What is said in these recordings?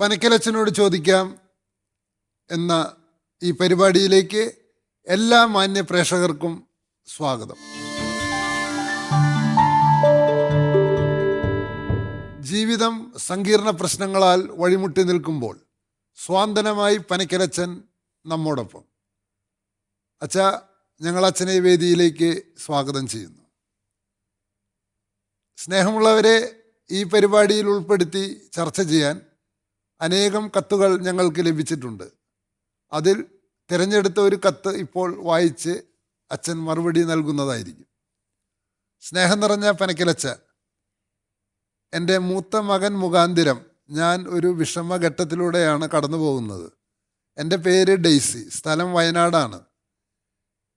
പനക്കലച്ചനോട് ചോദിക്കാം എന്ന ഈ പരിപാടിയിലേക്ക് എല്ലാ മാന്യ പ്രേക്ഷകർക്കും സ്വാഗതം. ജീവിതം സങ്കീർണ പ്രശ്നങ്ങളാൽ വഴിമുട്ടി നിൽക്കുമ്പോൾ സ്വാന്തനമായി പനക്കലച്ചൻ നമ്മോടൊപ്പം. അച്ഛാ, ഞങ്ങൾ അച്ഛനെ വേദിയിലേക്ക് സ്വാഗതം ചെയ്യുന്നു. സ്നേഹമുള്ളവരെ, ഈ പരിപാടിയിൽ ഉൾപ്പെടുത്തി ചർച്ച ചെയ്യാൻ അനേകം കത്തുകൾ ഞങ്ങൾക്ക് ലഭിച്ചിട്ടുണ്ട്. അതിൽ തിരഞ്ഞെടുത്ത ഒരു കത്ത് ഇപ്പോൾ വായിച്ച് അച്ഛൻ മറുപടി നൽകുന്നതായിരിക്കും. സ്നേഹം നിറഞ്ഞ പനക്കലച്ച, എൻ്റെ മൂത്ത മകൻ മുഖാന്തിരം ഞാൻ ഒരു വിഷമഘട്ടത്തിലൂടെയാണ് കടന്നു പോകുന്നത്. എൻ്റെ പേര് ഡെയ്സി, സ്ഥലം വയനാടാണ്.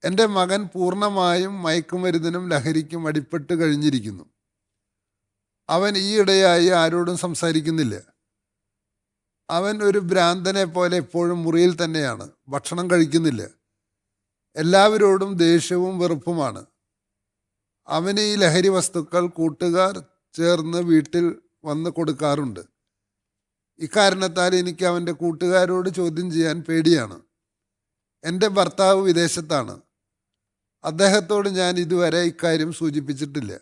എൻ്റെ മകൻ പൂർണ്ണമായും മയക്കുമരുന്നിനും ലഹരിക്കും അടിപ്പെട്ട് കഴിഞ്ഞിരിക്കുന്നു. അവൻ ഈയിടെയായി ആരോടും സംസാരിക്കുന്നില്ല. അവൻ ഒരു ഭ്രാന്തനെ പോലെ എപ്പോഴും മുറിയിൽ തന്നെയാണ്. ഭക്ഷണം കഴിക്കുന്നില്ല. എല്ലാവരോടും ദേഷ്യവും വെറുപ്പുമാണ്. അവന് ഈ ലഹരി വസ്തുക്കൾ കൂട്ടുകാർ ചേർന്ന് വീട്ടിൽ വന്ന് കൊടുക്കാറുണ്ട്. ഇക്കാരണത്താൽ എനിക്ക് അവൻ്റെ കൂട്ടുകാരോട് ചോദ്യം ചെയ്യാൻ പേടിയാണ്. എൻ്റെ ഭർത്താവ് വിദേശത്താണ്. അദ്ദേഹത്തോട് ഞാൻ ഇതുവരെ ഇക്കാര്യം സൂചിപ്പിച്ചിട്ടില്ല.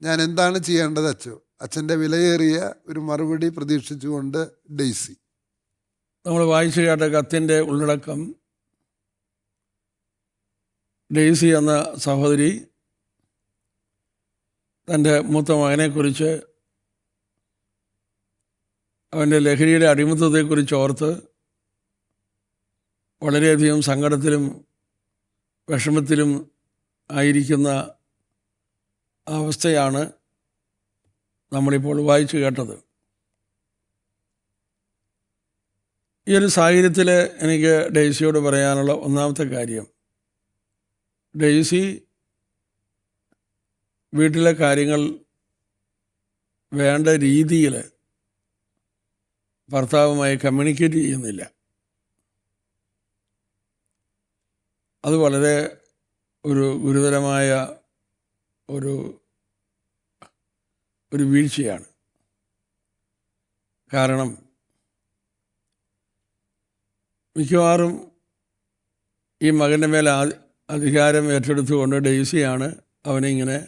ഞാൻ എന്താണ് ചെയ്യേണ്ടത് അച്ഛോ? അച്ഛൻ്റെ വിലയേറിയ ഒരു മറുപടി പ്രതീക്ഷിച്ചുകൊണ്ട് ഡെയ്സി. നമ്മൾ വായിച്ചു കേട്ട കത്തിൻ്റെ ഉള്ളടക്കം, ഡെയ്സി എന്ന സഹോദരി തൻ്റെ മൂത്ത മകനെക്കുറിച്ച്, അവൻ്റെ ലഹരിയുടെ അടിമത്തത്തെക്കുറിച്ച് ഓർത്ത് വളരെയധികം സങ്കടത്തിലും വിഷമത്തിലും ആയിരിക്കുന്ന അവസ്ഥയാണ് നമ്മളിപ്പോൾ വായിച്ചു കേട്ടത്. ഈ ഒരു സാഹചര്യത്തിൽ എനിക്ക് ഡെയ്സിയോട് പറയാനുള്ള ഒന്നാമത്തെ കാര്യം, ഡെയ്സി വീട്ടിലെ കാര്യങ്ങൾ വേണ്ട രീതിയിൽ ഭർത്താവുമായി കമ്മ്യൂണിക്കേറ്റ് ചെയ്യുന്നില്ല. അത് വളരെ ഒരു ഗുരുതരമായ ഒരു വീഴ്ചയാണ്. കാരണം മിക്കവാറും ഈ മകൻ്റെ മേൽ അധികാരം ഏറ്റെടുത്തുകൊണ്ട് ഡെയ്സിയാണ് അവനെ ഇങ്ങനെ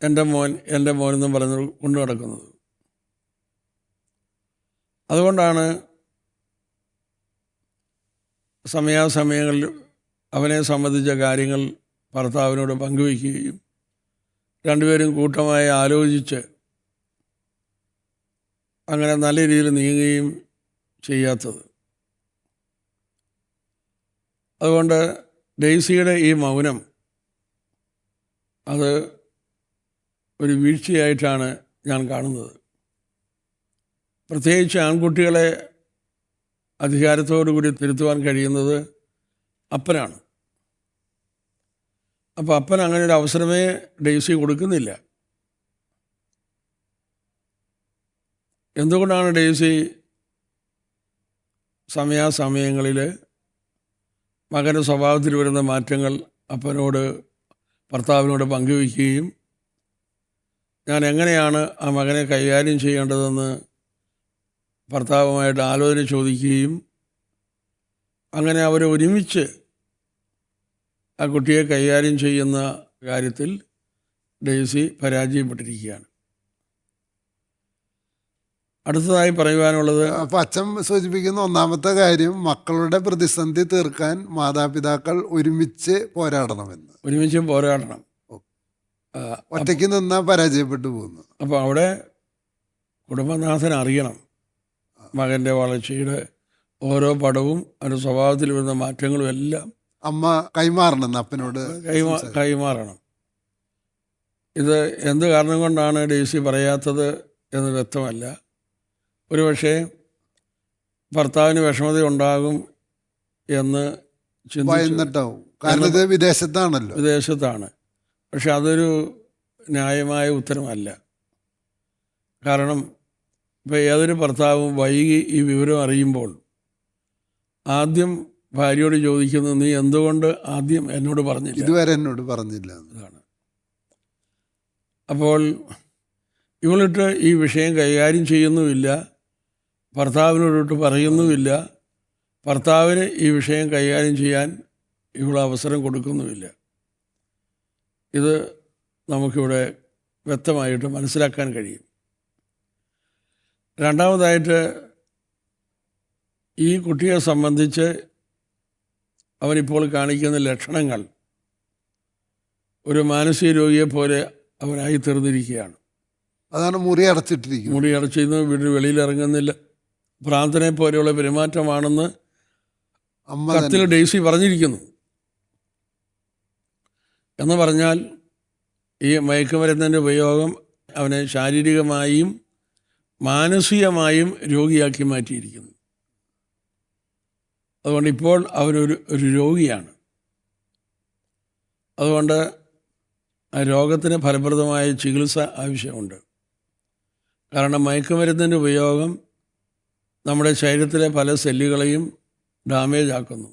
എൻ്റെ മോൻ എന്നും പറഞ്ഞ് കൊണ്ടു നടക്കുന്നത്. അതുകൊണ്ടാണ് സമയാസമയങ്ങളിൽ അവനെ സംബന്ധിച്ച കാര്യങ്ങൾ ഭർത്താവിനോട് പങ്കുവയ്ക്കുകയും രണ്ടുപേരും കൂട്ടമായി ആലോചിച്ച് അങ്ങനെ നല്ല രീതിയിൽ നീങ്ങുകയും ചെയ്യാത്തത്. അതുകൊണ്ട് ഡെയ്സിയുടെ ഈ മൗനം അത് ഒരു വീഴ്ചയായിട്ടാണ് ഞാൻ കാണുന്നത്. പ്രത്യേകിച്ച് ആൺകുട്ടികളെ അധികാരത്തോടു കൂടി തിരുത്തുവാൻ കഴിയുന്നത് അപ്പനാണ്. അപ്പോൾ അപ്പൻ അങ്ങനെ ഒരു അവസരമേ ഡെയ്സി കൊടുക്കുന്നില്ല. എന്തുകൊണ്ടാണ് ഡെയ്സി സമയാസമയങ്ങളിൽ മകൻ്റെ സ്വഭാവത്തിൽ വരുന്ന മാറ്റങ്ങൾ ഭർത്താവിനോട് പങ്കുവയ്ക്കുകയും ഞാൻ എങ്ങനെയാണ് ആ മകനെ കൈകാര്യം ചെയ്യേണ്ടതെന്ന് ഭർത്താവുമായിട്ട് ആലോചന ചോദിക്കുകയും അങ്ങനെ അവർ ഒരുമിച്ച് ആ കുട്ടിയെ കൈകാര്യം ചെയ്യുന്ന കാര്യത്തിൽ ഡെയ്സി പരാജയപ്പെട്ടിരിക്കുകയാണ്. അടുത്തതായി പറയുവാനുള്ളത്, അപ്പോൾ അച്ഛൻ സൂചിപ്പിക്കുന്ന ഒന്നാമത്തെ കാര്യം, മക്കളുടെ പ്രതിസന്ധി തീർക്കാൻ മാതാപിതാക്കൾ ഒരുമിച്ച് പോരാടണമെന്ന്. ഒരുമിച്ച് പോരാടണം. ഒറ്റയ്ക്ക് നിന്നാൽ പരാജയപ്പെട്ടു പോകുന്നു. അപ്പോൾ അവിടെ കുടുംബനാഥൻ അറിയണം മകൻ്റെ വളർച്ചയുടെ ഓരോ പടവും അതിൻ്റെ സ്വഭാവത്തിൽ വരുന്ന മാറ്റങ്ങളും എല്ലാം അമ്മ കൈമാറണം, അപ്പനോട് കൈമാറണം. ഇത് എന്ത് കാരണം കൊണ്ടാണ് ഡെയ്സി പറയാത്തത് എന്ന് വ്യക്തമല്ല. ഒരുപക്ഷെ ഭർത്താവിന് വിഷമത ഉണ്ടാകും എന്ന് ചിന്തിച്ചിട്ടാവും. കാരണം ഇത് വിദേശത്താണ്. പക്ഷെ അതൊരു ന്യായമായ ഉത്തരമല്ല. കാരണം ഇപ്പോൾ ഏതൊരു ഭർത്താവും വൈകി ഈ വിവരം അറിയുമ്പോൾ ആദ്യം ഭാര്യയോട് ചോദിക്കുന്നത്, നീ എന്തുകൊണ്ട് ആദ്യം എന്നോട് പറഞ്ഞില്ല, ഇതുവരെ എന്നോട് പറഞ്ഞില്ല എന്നാണ്. അപ്പോൾ ഇവളിട്ട് ഈ വിഷയം കൈകാര്യം ചെയ്യുന്നുമില്ല. ഭർത്താവിനോടൊട്ട് പറയുന്നുമില്ല. ഭർത്താവിന് ഈ വിഷയം കൈകാര്യം ചെയ്യാൻ ഇവിടെ അവസരം കൊടുക്കുന്നുമില്ല. ഇത് നമുക്കിവിടെ വ്യക്തമായിട്ട് മനസ്സിലാക്കാൻ കഴിയും. രണ്ടാമതായിട്ട്, ഈ കുട്ടിയെ സംബന്ധിച്ച് അവനിപ്പോൾ കാണിക്കുന്ന ലക്ഷണങ്ങൾ ഒരു മാനസിക രോഗിയെപ്പോലെ അവനായി തീർന്നിരിക്കുകയാണ്. അതാണ് മുറി അടച്ചിട്ടിരിക്കുന്നത്. മുറി അടച്ചിരുന്ന് വീട്ടിൽ വെളിയിലിറങ്ങുന്നില്ല, ഭ്രാന്തനെ പോലെയുള്ള പെരുമാറ്റമാണെന്ന് കത്തിൽ ഡെയ്സി പറഞ്ഞിരിക്കുന്നു. എന്ന് പറഞ്ഞാൽ ഈ മയക്കുമരുന്നിൻ്റെ ഉപയോഗം അവനെ ശാരീരികമായും മാനസികമായും രോഗിയാക്കി മാറ്റിയിരിക്കുന്നു. അതുകൊണ്ട് ഇപ്പോൾ അവനൊരു രോഗിയാണ്. അതുകൊണ്ട് ആ രോഗത്തിന് ഫലപ്രദമായ ചികിത്സ ആവശ്യമുണ്ട്. കാരണം മയക്കുമരുന്നിൻ്റെ ഉപയോഗം നമ്മുടെ ശരീരത്തിലെ പല സെല്ലുകളെയും ഡാമേജ് ആക്കുന്നു.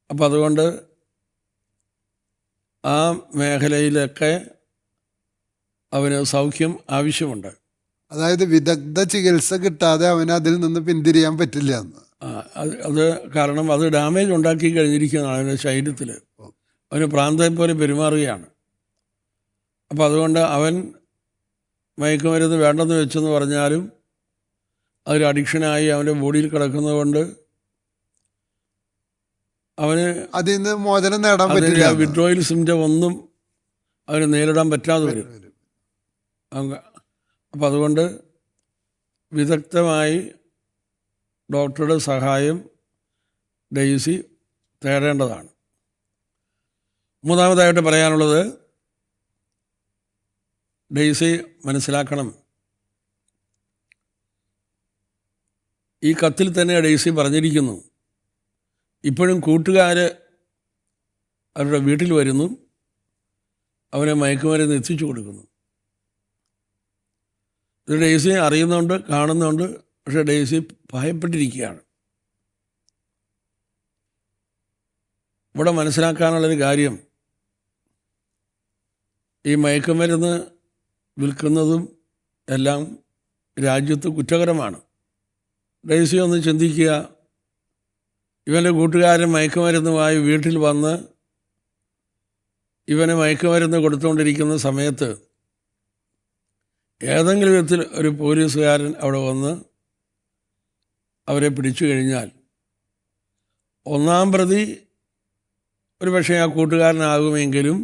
അപ്പം അതുകൊണ്ട് ആ മേഖലയിലൊക്കെ അവന് സൗഖ്യം ആവശ്യമുണ്ട്. അതായത് വിദഗ്ധ ചികിത്സ കിട്ടാതെ അവന് അതിൽ നിന്ന് പിന്തിരിയാൻ പറ്റില്ല എന്ന്. അത് കാരണം അത് ഡാമേജ് ഉണ്ടാക്കി കഴിഞ്ഞിരിക്കുന്നതാണ് അവൻ്റെ ശരീരത്തിൽ. അവന് പ്രാന്തനെ പോലെ പെരുമാറുകയാണ്. അപ്പോൾ അതുകൊണ്ട് അവൻ മയക്കുമരുന്ന് വേണ്ടെന്ന് വെച്ചെന്ന് പറഞ്ഞാലും അതൊരു അഡിക്ഷനായി അവൻ്റെ ബോഡിയിൽ കിടക്കുന്നതുകൊണ്ട് അവന് അതിൽ നിന്ന് മോചനം നേടാൻ പറ്റില്ല. വിഡ്രോയൽ സിംറ്റം ഒന്നും അവന് നേരിടാൻ പറ്റാതെ വരും. അപ്പം അതുകൊണ്ട് വിദഗ്ധമായി ഡോക്ടറുടെ സഹായം ഡെയ്സി തേടേണ്ടതാണ്. മൂന്നാമതായിട്ട് പറയാനുള്ളത്, ഡെയ്സി മനസ്സിലാക്കണം, ഈ കത്തിൽ തന്നെ ഡെയ്സി പറഞ്ഞിരിക്കുന്നു, ഇപ്പോഴും കൂട്ടുകാർ അവരുടെ വീട്ടിൽ വരുന്നു, അവനെ മയക്കുമരുന്ന് എത്തിച്ചു കൊടുക്കുന്നു. ഇത് ഡെയ്സി അറിയുന്നുണ്ട്, കാണുന്നുണ്ട്. പക്ഷേ ഡെയ്സി ഭയപ്പെട്ടിരിക്കുകയാണ്. ഇവിടെ മനസ്സിലാക്കാനുള്ളൊരു കാര്യം, ഈ മയക്കുമരുന്ന് വിൽക്കുന്നതും എല്ലാം രാജ്യത്ത് കുറ്റകരമാണ്. ഡെയ്സി ഒന്ന് ചിന്തിക്കുക, ഇവൻ്റെ കൂട്ടുകാരൻ മയക്കുമരുന്നുമായി വീട്ടിൽ വന്ന് ഇവന് മയക്കുമരുന്ന് കൊടുത്തുകൊണ്ടിരിക്കുന്ന സമയത്ത് ഏതെങ്കിലും വിധത്തിൽ ഒരു പോലീസുകാരൻ അവിടെ വന്ന് അവരെ പിടിച്ചു കഴിഞ്ഞാൽ, ഒന്നാം പ്രതി ഒരു പക്ഷേ ആ കൂട്ടുകാരനാകുമെങ്കിലും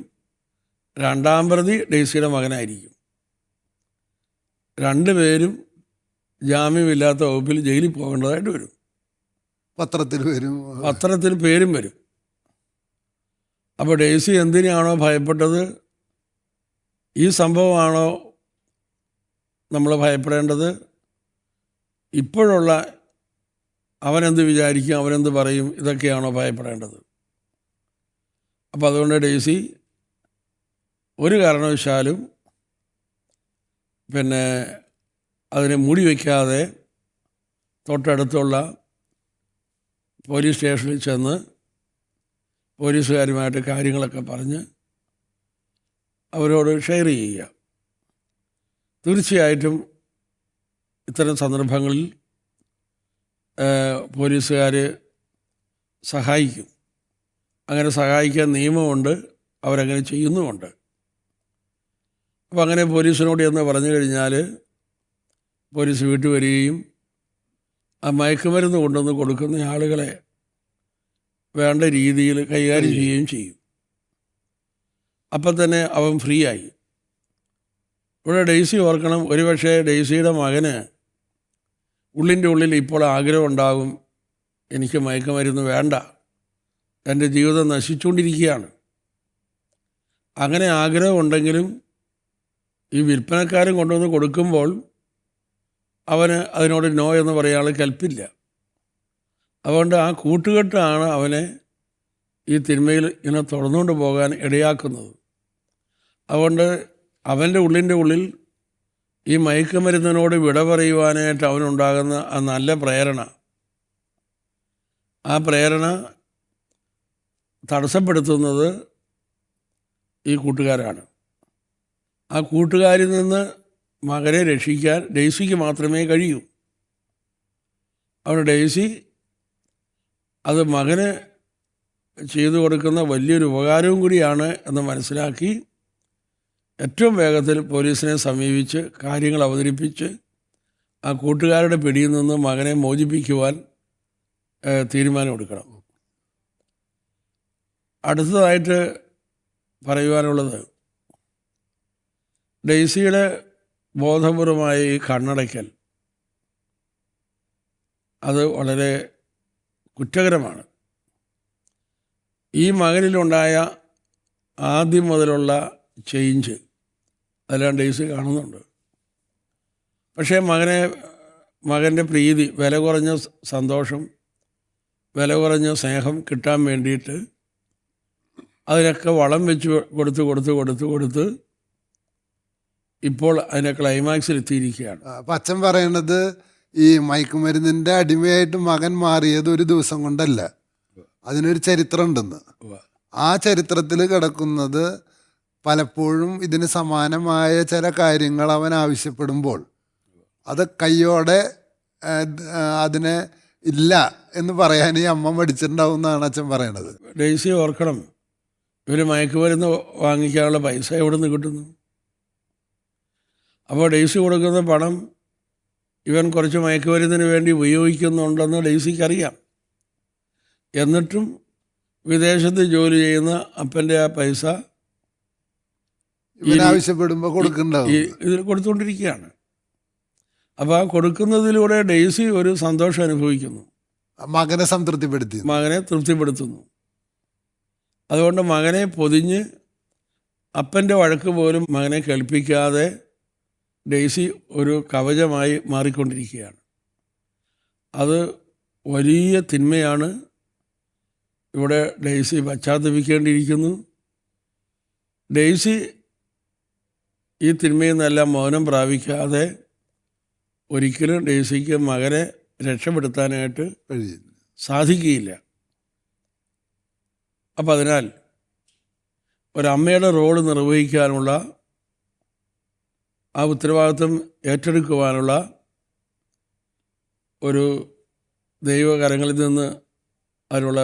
രണ്ടാം പ്രതി ഡെയ്സിയുടെ മകനായിരിക്കും. രണ്ടുപേരും ജാമ്യമില്ലാത്ത വകുപ്പിൽ ജയിലിൽ പോകേണ്ടതായിട്ട് വരും. പത്രത്തിൽ പേരും വരും. അപ്പോൾ ഡെയ്സി എന്തിനാണോ ഭയപ്പെട്ടത്, ഈ സംഭവമാണോ നമ്മൾ ഭയപ്പെടേണ്ടത്? ഇപ്പോഴുള്ള അവനെന്ത് വിചാരിക്കും, അവനെന്ത് പറയും, ഇതൊക്കെയാണോ ഭയപ്പെടേണ്ടത്? അപ്പോൾ അതുകൊണ്ട് ഡെയ്സി ഒരു കാരണവശാലും അതിനെ മൂടി വയ്ക്കാതെ തൊട്ടടുത്തുള്ള പോലീസ് സ്റ്റേഷനിൽ ചെന്ന് പോലീസുകാരുമായിട്ട് കാര്യങ്ങളൊക്കെ പറഞ്ഞ് അവരോട് ഷെയർ ചെയ്യുക. തീർച്ചയായിട്ടും ഇത്തരം സന്ദർഭങ്ങളിൽ പോലീസുകാർ സഹായിക്കും. അങ്ങനെ സഹായിക്കാൻ നിയമമുണ്ട്, അവരങ്ങനെ ചെയ്യുന്നുമുണ്ട്. അപ്പോൾ അങ്ങനെ പോലീസിനോട് എന്ന് പറഞ്ഞു കഴിഞ്ഞാൽ പോലീസ് വീട്ടിൽ വരികയും ആ മയക്കുമരുന്ന് കൊണ്ടുവന്ന് കൊടുക്കുന്ന ആളുകളെ വേണ്ട രീതിയിൽ കൈകാര്യം ചെയ്യുകയും ചെയ്യും. അപ്പം തന്നെ അവൻ ഫ്രീ ആയി. ഇവിടെ ഡെയ്സി ഓർക്കണം, ഒരുപക്ഷെ ഡെയ്സിയുടെ മകന് ഉള്ളിൻ്റെ ഉള്ളിൽ ഇപ്പോൾ ആഗ്രഹം ഉണ്ടാകും, എനിക്ക് മയക്കുമരുന്ന് വേണ്ട, എൻ്റെ ജീവിതം നശിച്ചുകൊണ്ടിരിക്കുകയാണ്. അങ്ങനെ ആഗ്രഹമുണ്ടെങ്കിലും ഈ വിൽപ്പനക്കാരൻ കൊണ്ടുവന്ന് കൊടുക്കുമ്പോൾ അവന് അതിനോട് നോ എന്ന് പറയാനുള്ള കൽപ്പില്ല. അതുകൊണ്ട് ആ കൂട്ടുകെട്ടാണ് അവനെ ഈ തിന്മയിൽ ഇങ്ങനെ തുറന്നുകൊണ്ട് പോകാൻ ഇടയാക്കുന്നത്. അതുകൊണ്ട് അവൻ്റെ ഉള്ളിൻ്റെ ഉള്ളിൽ ഈ മയക്കുമരുന്നിനോട് വിട പറയുവാനായിട്ട് അവനുണ്ടാകുന്ന ആ നല്ല പ്രേരണ, ആ പ്രേരണ തടസ്സപ്പെടുത്തുന്നത് ഈ കൂട്ടുകാരാണ്. ആ കൂട്ടുകാരിൽ നിന്ന് മകനെ രക്ഷിക്കാൻ ഡെയ്സിക്ക് മാത്രമേ കഴിയൂ. അവിടെ ഡെയ്സി അത് മകന് ചെയ്തു കൊടുക്കുന്ന വലിയൊരു ഉപകാരവും കൂടിയാണ് എന്ന് മനസ്സിലാക്കി ഏറ്റവും വേഗത്തിൽ പോലീസിനെ സമീപിച്ച് കാര്യങ്ങൾ അവതരിപ്പിച്ച് ആ കൂട്ടുകാരുടെ പിടിയിൽ നിന്ന് മകനെ മോചിപ്പിക്കുവാൻ തീരുമാനമെടുക്കണം. അടുത്തതായിട്ട് പറയുവാനുള്ളത്, ഡെയ്സിയുടെ ബോധപൂർവമായ ഈ കണ്ണടയ്ക്കൽ അത് വളരെ കുറ്റകരമാണ്. ഈ മകനിലുണ്ടായ ആദ്യം മുതലുള്ള ചേഞ്ച് അതെല്ലാം ഡെയ്സി കാണുന്നുണ്ട്. പക്ഷേ മകൻ്റെ പ്രീതി, വില കുറഞ്ഞ സന്തോഷം, വില കുറഞ്ഞ സ്നേഹം കിട്ടാൻ വേണ്ടിയിട്ട് അതിനൊക്കെ വളം വെച്ച് കൊടുത്ത് ഇപ്പോൾ അതിൻ്റെ ക്ലൈമാക്സിൽ എത്തിയിരിക്കുകയാണ്. അപ്പം അച്ഛൻ പറയണത് ഈ മയക്കുമരുന്നിൻ്റെ അടിമയായിട്ട് മകൻ മാറിയത് ഒരു ദിവസം കൊണ്ടല്ല, അതിനൊരു ചരിത്രം ഉണ്ടെന്ന്. ആ ചരിത്രത്തിൽ കിടക്കുന്നത് പലപ്പോഴും ഇതിന് സമാനമായ ചില കാര്യങ്ങൾ അവൻ ആവശ്യപ്പെടുമ്പോൾ അത് കയ്യോടെ അതിനെ ഇല്ല എന്ന് പറയാൻ ഈ അമ്മ മടിച്ചിട്ടുണ്ടാവും എന്നാണ് അച്ഛൻ പറയണത്. ഡെയ്സി ഓർക്കണം, ഇവർ മയക്കുമരുന്ന് വാങ്ങിക്കാനുള്ള പൈസ എവിടെ നിന്ന് കിട്ടുന്നു? അപ്പോൾ ഡെയ്സി കൊടുക്കുന്ന പണം ഇവൻ കുറച്ച് മയക്കുമരുന്നിന് വേണ്ടി ഉപയോഗിക്കുന്നുണ്ടെന്ന് ഡെയ്സിക്കറിയാം. എന്നിട്ടും വിദേശത്ത് ജോലി ചെയ്യുന്ന അപ്പൻ്റെ ആ പൈസ ആവശ്യപ്പെടുമ്പോൾ കൊടുക്കുന്നുണ്ടാവും, ഇതിൽ കൊടുത്തുകൊണ്ടിരിക്കുകയാണ്. അപ്പോൾ ആ കൊടുക്കുന്നതിലൂടെ ഡെയ്സി ഒരു സന്തോഷം അനുഭവിക്കുന്നു, മകനെ തൃപ്തിപ്പെടുത്തുന്നു. അതുകൊണ്ട് മകനെ പൊതിഞ്ഞ് അപ്പൻ്റെ വഴക്ക് പോലും മകനെ കേൾപ്പിക്കാതെ ഡെയ്സി ഒരു കവചമായി മാറിക്കൊണ്ടിരിക്കുകയാണ്. അത് വലിയ തിന്മയാണ്. ഇവിടെ ഡെയ്സി പശ്ചാത്തപിക്കേണ്ടിയിരിക്കുന്നു. ഡെയ്സി ഈ തിന്മയിൽ നിന്നെല്ലാം മൗനം പ്രാപിക്കാതെ ഒരിക്കലും ഡെയ്സിക്ക് മകനെ രക്ഷപ്പെടുത്താനായിട്ട് സാധിക്കുകയില്ല. അപ്പം അതിനാൽ ഒരമ്മയുടെ റോള് നിർവഹിക്കാനുള്ള ആ ഉത്തരവാദിത്വം ഏറ്റെടുക്കുവാനുള്ള ഒരു ദൈവകരങ്ങളിൽ നിന്ന് അതിനുള്ള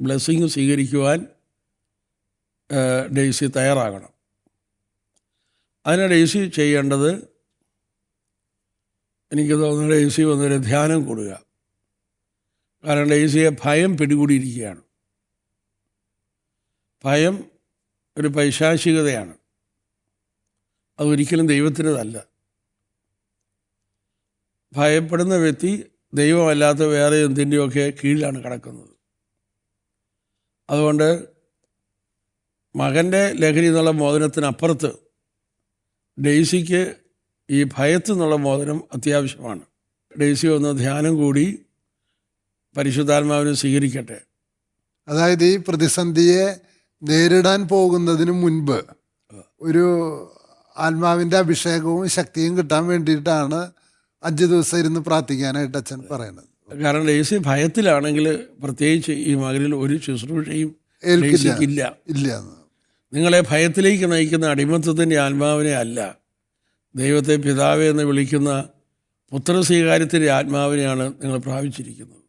ബ്ലെസ്സിങ് സ്വീകരിക്കുവാൻ ഡെയ്സി തയ്യാറാകണം. അതിന് ഡെയ്സി ചെയ്യേണ്ടത്, എനിക്ക് തോന്നുന്നു, ഡെയ്സി വന്നൊരു ധ്യാനം കൂടുക. കാരണം ഡെയ്സിയെ ഭയം പിടികൂടിയിരിക്കുകയാണ്. ഭയം ഒരു പൈശാചികതയാണ്, അതൊരിക്കലും ദൈവത്തിൻ്റെതല്ല. ഭയപ്പെടുന്ന വ്യക്തി ദൈവമല്ലാത്ത വേറെ എന്തിൻ്റെയൊക്കെ കീഴിലാണ് കിടക്കുന്നത്. അതുകൊണ്ട് മകൻ്റെ ലഹരി എന്നുള്ള മോചനത്തിനപ്പുറത്ത് ഡെയ്സിക്ക് ഈ ഭയത്തു നിന്നുള്ള മോചനം അത്യാവശ്യമാണ്. ഡെയ്സി ഒന്ന് ധ്യാനം കൂടി പരിശുദ്ധാത്മാവിനെ സ്വീകരിക്കട്ടെ. അതായത് ഈ പ്രതിസന്ധിയെ നേരിടാൻ പോകുന്നതിന് മുൻപ് ഒരു ആത്മാവിൻ്റെ അഭിഷേകവും ശക്തിയും കിട്ടാൻ വേണ്ടിയിട്ടാണ് 5 ദിവസം ഇരുന്ന് പ്രാർത്ഥിക്കാനായിട്ട് അച്ഛൻ പറയുന്നത്. കാരണം ഡെയ്സി ഭയത്തിലാണെങ്കിൽ പ്രത്യേകിച്ച് ഈ മകനിൽ ഒരു ശുശ്രൂഷയും ഇല്ല. നിങ്ങളെ ഭയത്തിലേക്ക് നയിക്കുന്ന അടിമത്തത്തിൻ്റെ ആത്മാവിനെ അല്ല, ദൈവത്തെ പിതാവേ എന്ന് വിളിക്കുന്ന പുത്രസ്വീകാര്യത്തിൻ്റെ ആത്മാവിനെയാണ് നിങ്ങൾ പ്രാപിച്ചിരിക്കുന്നത്.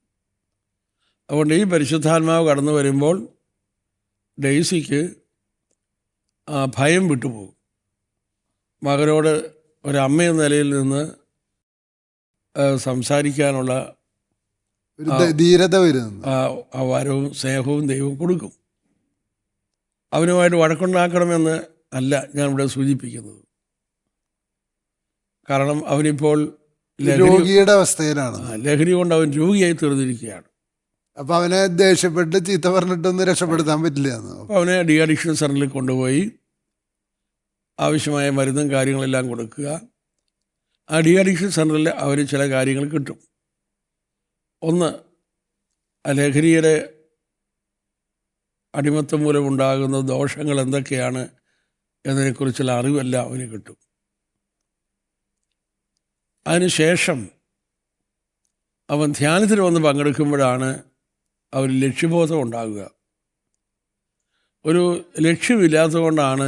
അതുകൊണ്ട് ഈ പരിശുദ്ധാത്മാവ് കടന്നു വരുമ്പോൾ ഡെയ്സിക്ക് ആ ഭയം വിട്ടുപോകും. മകനോട് ഒരമ്മയെന്ന നിലയിൽ നിന്ന് സംസാരിക്കാനുള്ള ധീരത വരുന്നു. ആ വരവും സ്നേഹവും ദൈവം കൊടുക്കും. അവനുമായിട്ട് വഴക്കുണ്ടാക്കണമെന്ന് അല്ല ഞാൻ ഇവിടെ സൂചിപ്പിക്കുന്നത്. കാരണം അവനിപ്പോൾ രോഗിയുടെ അവസ്ഥയിലാണ്, ലഹരി കൊണ്ട് അവൻ രോഗിയായി തീർന്നിരിക്കുകയാണ്. അപ്പം അവനെ ദേഷ്യപ്പെട്ട് ചീത്ത പറഞ്ഞിട്ടൊന്നും രക്ഷപ്പെടുത്താൻ പറ്റില്ല. അപ്പോൾ അവനെ ഡി അഡിക്ഷൻ സെൻ്ററിൽ കൊണ്ടുപോയി ആവശ്യമായ മരുന്നും കാര്യങ്ങളെല്ലാം കൊടുക്കുക. ആ ഡി അഡിക്ഷൻ സെൻ്ററിൽ അവർ ചില കാര്യങ്ങൾ കിട്ടും. ഒന്ന്, ആ ലഹരിയുടെ അടിമത്തം മൂലമുണ്ടാകുന്ന ദോഷങ്ങൾ എന്തൊക്കെയാണ് എന്നതിനെക്കുറിച്ചുള്ള അറിവെല്ലാം അവന് കിട്ടും. അതിനുശേഷം അവൻ ധ്യാനത്തിൽ വന്ന് പങ്കെടുക്കുമ്പോഴാണ് അവന് ലക്ഷ്യബോധം ഉണ്ടാകുക. ഒരു ലക്ഷ്യമില്ലാത്തതുകൊണ്ടാണ്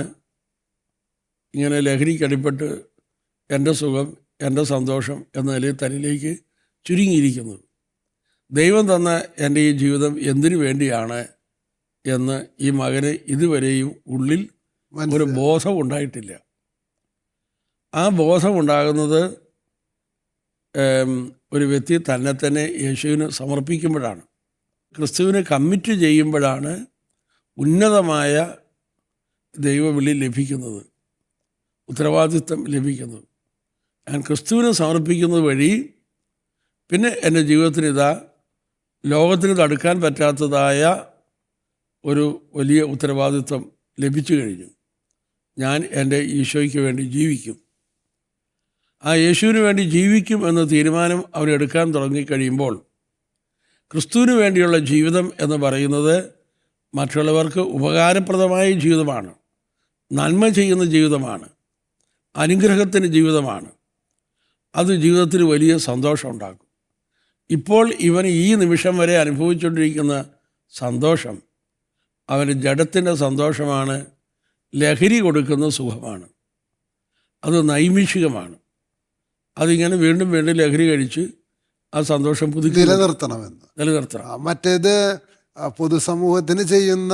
ഇങ്ങനെ ലഹരിക്കടിപ്പെട്ട് എൻ്റെ സുഖം, എൻ്റെ സന്തോഷം എന്ന നിലയിൽ തന്നിലേക്ക് ചുരുങ്ങിയിരിക്കുന്നത്. ദൈവം തന്ന എൻ്റെ ഈ ജീവിതം എന്തിനു വേണ്ടിയാണ് എന്ന് ഈ മകന് ഇതുവരെയും ഉള്ളിൽ ഒരു ബോധം ഉണ്ടായിട്ടില്ല. ആ ബോധം ഉണ്ടാകുന്നത് ഒരു വ്യക്തി തന്നെ യേശുവിന് സമർപ്പിക്കുമ്പോഴാണ്, ക്രിസ്തുവിന് കമ്മിറ്റ് ചെയ്യുമ്പോഴാണ് ഉന്നതമായ ദൈവവിളി ലഭിക്കുന്നത്, ഉത്തരവാദിത്വം ലഭിക്കുന്നത്. ഞാൻ ക്രിസ്തുവിനെ സമർപ്പിക്കുന്നത് വഴി പിന്നെ എൻ്റെ ജീവിതത്തിന് ലോകത്തിന് തടുക്കാൻ പറ്റാത്തതായ ഒരു വലിയ ഉത്തരവാദിത്വം ലഭിച്ചു കഴിഞ്ഞു. ഞാൻ എൻ്റെ ഈശോയ്ക്ക് വേണ്ടി ജീവിക്കും. ആ യേശുവിന് വേണ്ടി ജീവിക്കും എന്ന തീരുമാനം അവരെടുക്കാൻ തുടങ്ങിക്കഴിയുമ്പോൾ ക്രിസ്തുവിന് വേണ്ടിയുള്ള ജീവിതം എന്ന് പറയുന്നത് മറ്റുള്ളവർക്ക് ഉപകാരപ്രദമായ ജീവിതമാണ്, നന്മ ചെയ്യുന്ന ജീവിതമാണ്, അനുഗ്രഹത്തിൻ്റെ ജീവിതമാണ്. അത് ജീവിതത്തിൽ വലിയ സന്തോഷം ഉണ്ടാക്കും. ഇപ്പോൾ ഇവൻ ഈ നിമിഷം വരെ അനുഭവിച്ചുകൊണ്ടിരിക്കുന്ന സന്തോഷം അവന് ജഡത്തിൻ്റെ സന്തോഷമാണ്, ലഹരി കൊടുക്കുന്ന സുഖമാണ്, അത് നൈമിഷികമാണ്. അതിങ്ങനെ വീണ്ടും വീണ്ടും ലഹരി കഴിച്ച് ആ സന്തോഷം നിലനിർത്തണം. മറ്റേത് പൊതുസമൂഹത്തിന് ചെയ്യുന്ന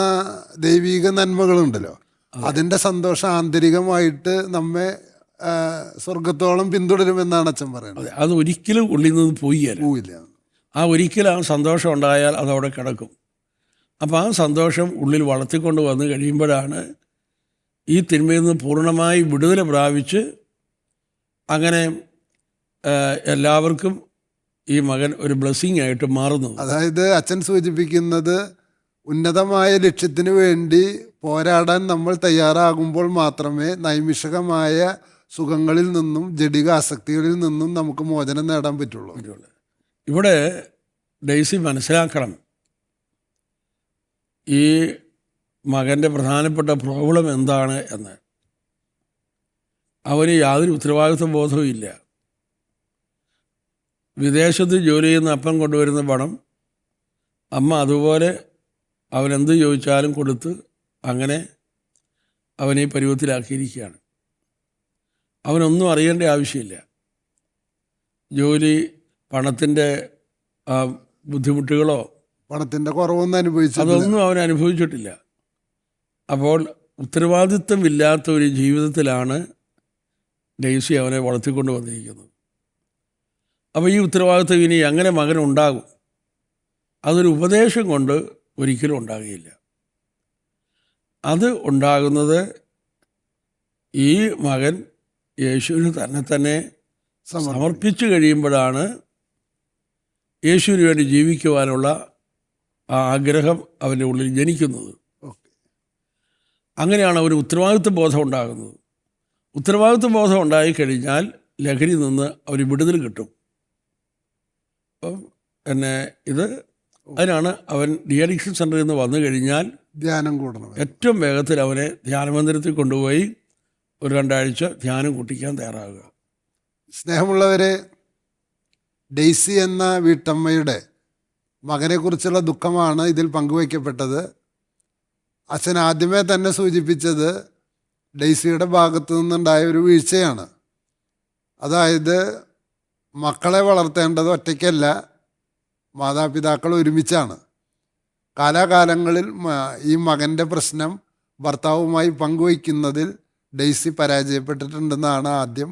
ദൈവിക നന്മകളുണ്ടല്ലോ, അതിൻ്റെ സന്തോഷം ആന്തരികമായിട്ട് നമ്മെ സ്വർഗത്തോളം പിന്തുടരുമെന്നാണ് അച്ഛൻ പറയുന്നത്. അത് ഒരിക്കലും ഉള്ളിൽ നിന്ന് പോയില്ല. ആ ഒരിക്കലും ആ സന്തോഷം ഉണ്ടായാൽ അതവിടെ കിടക്കും. അപ്പോൾ ആ സന്തോഷം ഉള്ളിൽ വളർത്തിക്കൊണ്ട് വന്ന് കഴിയുമ്പോഴാണ് ഈ തിന്മയിൽ നിന്ന് പൂർണ്ണമായി വിടുതല പ്രാപിച്ച് അങ്ങനെ എല്ലാവർക്കും ഈ മകൻ ഒരു ബ്ലെസ്സിങ് ആയിട്ട് മാറുന്നു. അതായത് അച്ഛൻ സൂചിപ്പിക്കുന്നത് ഉന്നതമായ ലക്ഷ്യത്തിന് വേണ്ടി പോരാടാൻ നമ്മൾ തയ്യാറാകുമ്പോൾ മാത്രമേ നൈമിഷികമായ സുഖങ്ങളിൽ നിന്നും ജഡിക ആസക്തികളിൽ നിന്നും നമുക്ക് മോചനം നേടാൻ പറ്റുള്ളൂ. ഇവിടെ ഡെയ്സി മനസ്സിലാക്കണം, ഈ മകൻ്റെ പ്രധാനപ്പെട്ട പ്രോബ്ലം എന്താണ് എന്ന്. അവന് യാതൊരു ഉത്തരവാദിത്വ ബോധവും ഇല്ല. വിദേശത്ത് ജോലി ചെയ്യുന്ന അപ്പൻ കൊണ്ടുവരുന്ന പണം അമ്മ അതുപോലെ അവനെന്ത് ചോദിച്ചാലും കൊടുത്ത് അങ്ങനെ അവനെ പരുവത്തിലാക്കിയിരിക്കുകയാണ്. അവനൊന്നും അറിയേണ്ട ആവശ്യമില്ല. ജോലി, പണത്തിൻ്റെ ബുദ്ധിമുട്ടുകളോ പണത്തിൻ്റെ കുറവൊന്നും അതൊന്നും അവൻ അനുഭവിച്ചിട്ടില്ല. അപ്പോൾ ഉത്തരവാദിത്വമില്ലാത്ത ഒരു ജീവിതത്തിലാണ് ഡെയ്സി അവനെ വളർത്തിക്കൊണ്ട് വന്നിരിക്കുന്നത്. അപ്പോൾ ഈ ഉത്തരവാദിത്വം ഇനി അങ്ങനെ മകനുണ്ടാകും, അതൊരു ഉപദേശം കൊണ്ട് ഒരിക്കലും ഉണ്ടാകുകയില്ല. അത് ഉണ്ടാകുന്നത് ഈ മകൻ യേശുവിന് തന്നെ സമർപ്പിച്ചു കഴിയുമ്പോഴാണ് യേശുവിന് വേണ്ടി ജീവിക്കുവാനുള്ള ആ ആഗ്രഹം അവൻ്റെ ഉള്ളിൽ ജനിക്കുന്നത്. അങ്ങനെയാണ് അവന് ഉത്തരവാദിത്വ ബോധം ഉണ്ടാകുന്നത്. ഉത്തരവാദിത്വ ബോധം ഉണ്ടായിക്കഴിഞ്ഞാൽ ലഹരി നിന്ന് അവന് വിടുതൽ കിട്ടും. അപ്പം അതിനാണ് അവൻ ഡി അഡിക്ഷൻ സെൻ്ററിൽ നിന്ന് വന്നു കഴിഞ്ഞാൽ ധ്യാനം കൂടണം. ഏറ്റവും വേഗത്തിൽ അവനെ ധ്യാനമന്ദിരത്തിൽ കൊണ്ടുപോയി ഒരു 2 ആഴ്ച ധ്യാനം കൂട്ടിക്കാൻ തയ്യാറാകുക. സ്നേഹമുള്ളവരെ, ഡെയ്സി എന്ന വീട്ടമ്മയുടെ മകനെക്കുറിച്ചുള്ള ദുഃഖമാണ് ഇതിൽ പങ്കുവയ്ക്കപ്പെട്ടത്. അച്ഛൻ ആദ്യമേ തന്നെ സൂചിപ്പിച്ചത് ഡെയ്സിയുടെ ഭാഗത്തു നിന്നുണ്ടായ ഒരു വീഴ്ചയാണ്. അതായത് മക്കളെ വളർത്തേണ്ടത് ഒറ്റയ്ക്കല്ല, മാതാപിതാക്കൾ ഒരുമിച്ചാണ്. കാലാകാലങ്ങളിൽ ഈ മകൻ്റെ പ്രശ്നം ഭർത്താവുമായി പങ്കുവയ്ക്കുന്നതിൽ ഡെയ്സി പരാജയപ്പെട്ടിട്ടുണ്ടെന്നാണ് ആദ്യം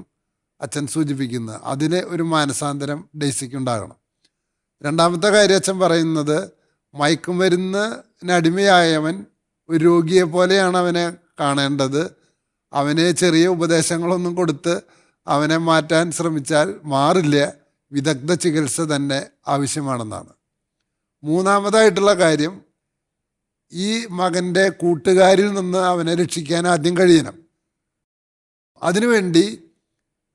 അച്ഛൻ സൂചിപ്പിക്കുന്നത്. അതിന് ഒരു മാനസാന്തരം ഡെയ്സിക്കുണ്ടാകണം. രണ്ടാമത്തെ കാര്യം അച്ഛൻ പറയുന്നത്, മയക്കുമരുന്നിനടിമയായവൻ ഒരു രോഗിയെ പോലെയാണ് അവനെ കാണേണ്ടത്. അവനെ ചെറിയ ഉപദേശങ്ങളൊന്നും കൊടുത്ത് അവനെ മാറ്റാൻ ശ്രമിച്ചാൽ മാറില്ല, വിദഗ്ധ ചികിത്സ തന്നെ ആവശ്യമാണെന്നാണ്. മൂന്നാമതായിട്ടുള്ള കാര്യം, ഈ മകൻ്റെ കൂട്ടുകാരിൽ നിന്ന് അവനെ രക്ഷിക്കാൻ ആദ്യം കഴിയണം. അതിനുവേണ്ടി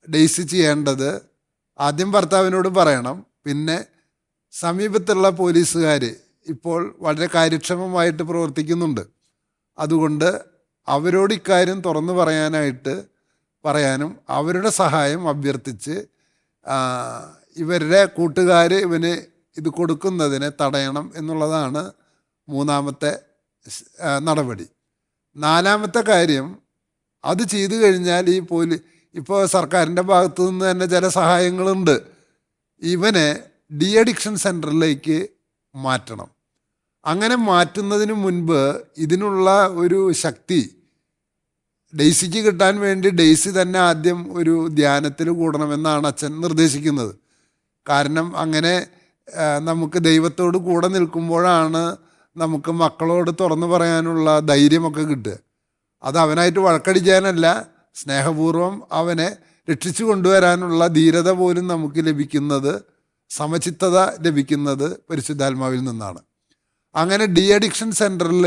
ഡെയ്സി ചെയ്യേണ്ടത് ആദ്യം ഭർത്താവിനോട് പറയണം. പിന്നെ സമീപത്തുള്ള പോലീസുകാർ ഇപ്പോൾ വളരെ കാര്യക്ഷമമായിട്ട് പ്രവർത്തിക്കുന്നുണ്ട്. അതുകൊണ്ട് അവരോട് ഇക്കാര്യം തുറന്നു പറയാനും അവരുടെ സഹായം അഭ്യർത്ഥിച്ച് ഇവരുടെ കൂട്ടുകാർ ഇവന് ഇത് കൊടുക്കുന്നതിനെ തടയണം എന്നുള്ളതാണ് മൂന്നാമത്തെ നടപടി. നാലാമത്തെ കാര്യം, അത് ചെയ്തു കഴിഞ്ഞാൽ ഇപ്പോൾ സർക്കാരിൻ്റെ ഭാഗത്തു നിന്ന് തന്നെ ചില സഹായങ്ങളുണ്ട്. ഇവനെ ഡി അഡിക്ഷൻ സെൻറ്ററിലേക്ക് മാറ്റണം. അങ്ങനെ മാറ്റുന്നതിന് മുൻപ് ഇതിനുള്ള ഒരു ശക്തി ഡെയ്സിക്ക് കിട്ടാൻ വേണ്ടി ഡെയ്സി തന്നെ ആദ്യം ഒരു ധ്യാനത്തിൽ കൂടണമെന്നാണ് അച്ഛൻ നിർദ്ദേശിക്കുന്നത്. കാരണം അങ്ങനെ നമുക്ക് ദൈവത്തോട് കൂടെ നിൽക്കുമ്പോഴാണ് നമുക്ക് മക്കളോട് തുറന്നു പറയാനുള്ള ധൈര്യമൊക്കെ കിട്ടുക. അത് അവനായിട്ട് വഴക്കടിക്കാനല്ല, സ്നേഹപൂർവ്വം അവനെ രക്ഷിച്ചു കൊണ്ടുവരാനുള്ള ധീരത പോലും നമുക്ക് ലഭിക്കുന്നത്, സമചിത്തത ലഭിക്കുന്നത് പരിശുദ്ധാത്മാവിൽ നിന്നാണ്. അങ്ങനെ ഡി അഡിക്ഷൻ സെൻറ്ററിൽ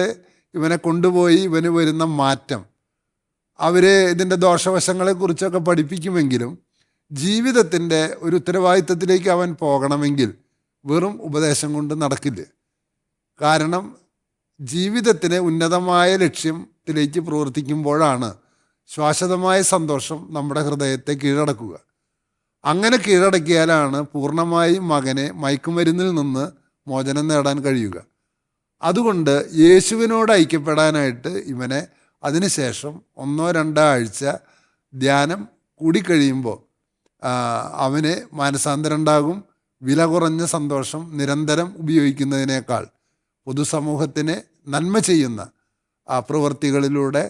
ഇവനെ കൊണ്ടുപോയി ഇവന് വരുന്ന മാറ്റം, അവർ ഇതിൻ്റെ ദോഷവശങ്ങളെക്കുറിച്ചൊക്കെ പഠിപ്പിക്കുമെങ്കിലും ജീവിതത്തിൻ്റെ ഒരു ഉത്തരവാദിത്തത്തിലേക്ക് അവൻ പോകണമെങ്കിൽ വെറും ഉപദേശം കൊണ്ട് നടക്കില്ല. കാരണം ജീവിതത്തിന് ഉന്നതമായ ലക്ഷ്യത്തിലേക്ക് പ്രവർത്തിക്കുമ്പോഴാണ് ശാശ്വതമായ സന്തോഷം നമ്മുടെ ഹൃദയത്തെ കീഴടക്കുക. അങ്ങനെ കീഴടക്കിയാലാണ് പൂർണ്ണമായും മകനെ മയക്കുമരുന്നിൽ നിന്ന് മോചനം നേടാൻ കഴിയുക. അതുകൊണ്ട് യേശുവിനോട് ഐക്യപ്പെടാനായിട്ട് ഇവനെ അതിനുശേഷം 1-2 ആഴ്ച ധ്യാനം കൂടിക്കഴിയുമ്പോൾ അവന് മാനസാന്തരം ഉണ്ടാകും. വില കുറഞ്ഞ സന്തോഷം നിരന്തരം ഉപയോഗിക്കുന്നതിനേക്കാൾ പൊതുസമൂഹത്തിന് നന്മ ചെയ്യുന്ന ആ പ്രവൃത്തികളിലൂടെ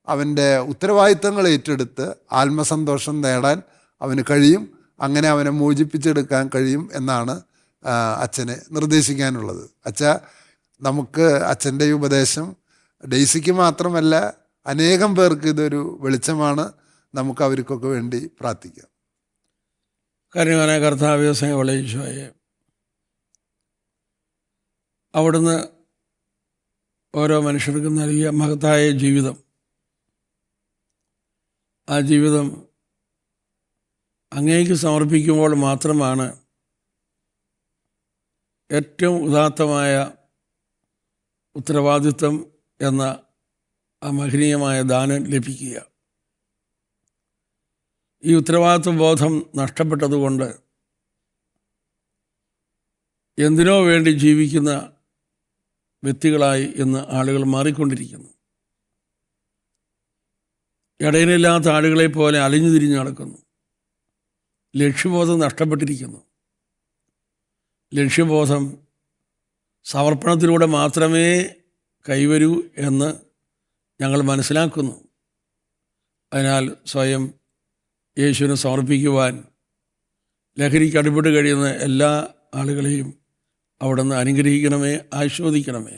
അവൻ്റെ ഉത്തരവാദിത്തങ്ങൾ ഏറ്റെടുത്ത് ആത്മസന്തോഷം നേടാൻ അവന് കഴിയും. അങ്ങനെ അവനെ മോചിപ്പിച്ചെടുക്കാൻ കഴിയും എന്നാണ് അച്ഛന് നിർദ്ദേശിക്കാനുള്ളത്. നമുക്ക് അച്ഛൻ്റെ ഈ ഉപദേശം ഡെയ്സിക്ക് മാത്രമല്ല അനേകം പേർക്ക് ഇതൊരു വെളിച്ചമാണ്. നമുക്ക് അവർക്കൊക്കെ വേണ്ടി പ്രാർത്ഥിക്കാം. കാര്യമായ കർത്താവേ, സ്നേഹമുള്ള ഈശോയെ, അവിടുന്ന് ഓരോ മനുഷ്യർക്കും നൽകിയ മഹത്തായ ജീവിതം, ആ ജീവിതം അങ്ങേക്ക് സമർപ്പിക്കുമ്പോൾ മാത്രമാണ് ഏറ്റവും ഉദാത്തമായ ഉത്തരവാദിത്വം എന്ന ആ മഹനീയമായ ദാനം ലഭിക്കുക. ഈ ഉത്തരവാദിത്വ ബോധം നഷ്ടപ്പെട്ടതുകൊണ്ട് എന്തിനോ വേണ്ടി ജീവിക്കുന്ന വ്യക്തികളായി ഇന്ന് ആളുകൾ മാറിക്കൊണ്ടിരിക്കുന്നു. ഇടയിലില്ലാത്ത ആളുകളെ പോലെ അലിഞ്ഞു തിരിഞ്ഞു നടക്കുന്നു. ലക്ഷ്യബോധം നഷ്ടപ്പെട്ടിരിക്കുന്നു. ലക്ഷ്യബോധം സമർപ്പണത്തിലൂടെ മാത്രമേ കൈവരൂ എന്ന് ഞങ്ങൾ മനസ്സിലാക്കുന്നു. അതിനാൽ സ്വയം യേശുവിനെ സമർപ്പിക്കുവാൻ ലഹരിക്ക് അടിപ്പെട്ട് കഴിയുന്ന എല്ലാ ആളുകളെയും അവിടുന്ന് അനുഗ്രഹിക്കണമേ, ആശീർവദിക്കണമേ.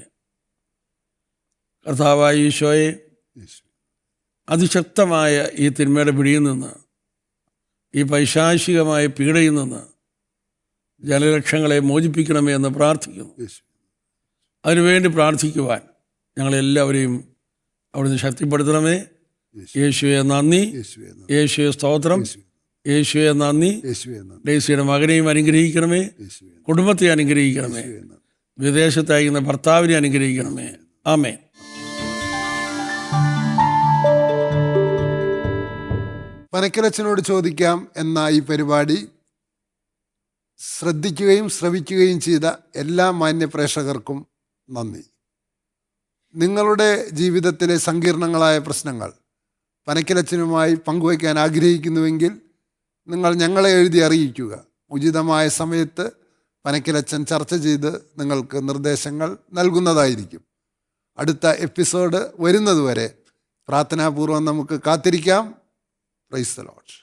കർത്താവായ ഈശോയെ, അതിശക്തമായ ഈ തിന്മയുടെ പിടിയിൽ നിന്ന്, ഈ പൈശാചികമായ പീഡയിൽ നിന്ന് ജനലക്ഷങ്ങളെ മോചിപ്പിക്കണമേ എന്ന് പ്രാർത്ഥിക്കുന്നു. അതിനുവേണ്ടി പ്രാർത്ഥിക്കുവാൻ ഞങ്ങളെല്ലാവരെയും അവിടുന്ന് ശക്തിപ്പെടുത്തണമേ. യേശുവെ നന്ദി, യേശുവെ സ്തോത്രം, യേശുവെ നന്ദി. ഡെയ്സിയുടെ മകനെയും അനുഗ്രഹിക്കണമേ, കുടുംബത്തെ അനുഗ്രഹിക്കണമേ, വിദേശത്തയക്കുന്ന ഭർത്താവിനെ അനുഗ്രഹിക്കണമേ. ആമേൻ. പനക്കലച്ചനോട് ചോദിക്കാം എന്ന ഈ പരിപാടി ശ്രദ്ധിക്കുകയും ശ്രവിക്കുകയും ചെയ്ത എല്ലാ മാന്യ പ്രേക്ഷകർക്കും നന്ദി. നിങ്ങളുടെ ജീവിതത്തിലെ സങ്കീർണങ്ങളായ പ്രശ്നങ്ങൾ പനക്കലച്ചനുമായി പങ്കുവയ്ക്കാൻ ആഗ്രഹിക്കുന്നുവെങ്കിൽ നിങ്ങൾ ഞങ്ങളെ എഴുതി അറിയിക്കുക. ഉചിതമായ സമയത്ത് പനക്കലച്ചൻ ചർച്ച ചെയ്ത് നിങ്ങൾക്ക് നിർദ്ദേശങ്ങൾ നൽകുന്നതായിരിക്കും. അടുത്ത എപ്പിസോഡ് വരുന്നതുവരെ പ്രാർത്ഥനാപൂർവ്വം നമുക്ക് കാത്തിരിക്കാം. Praise the Lord.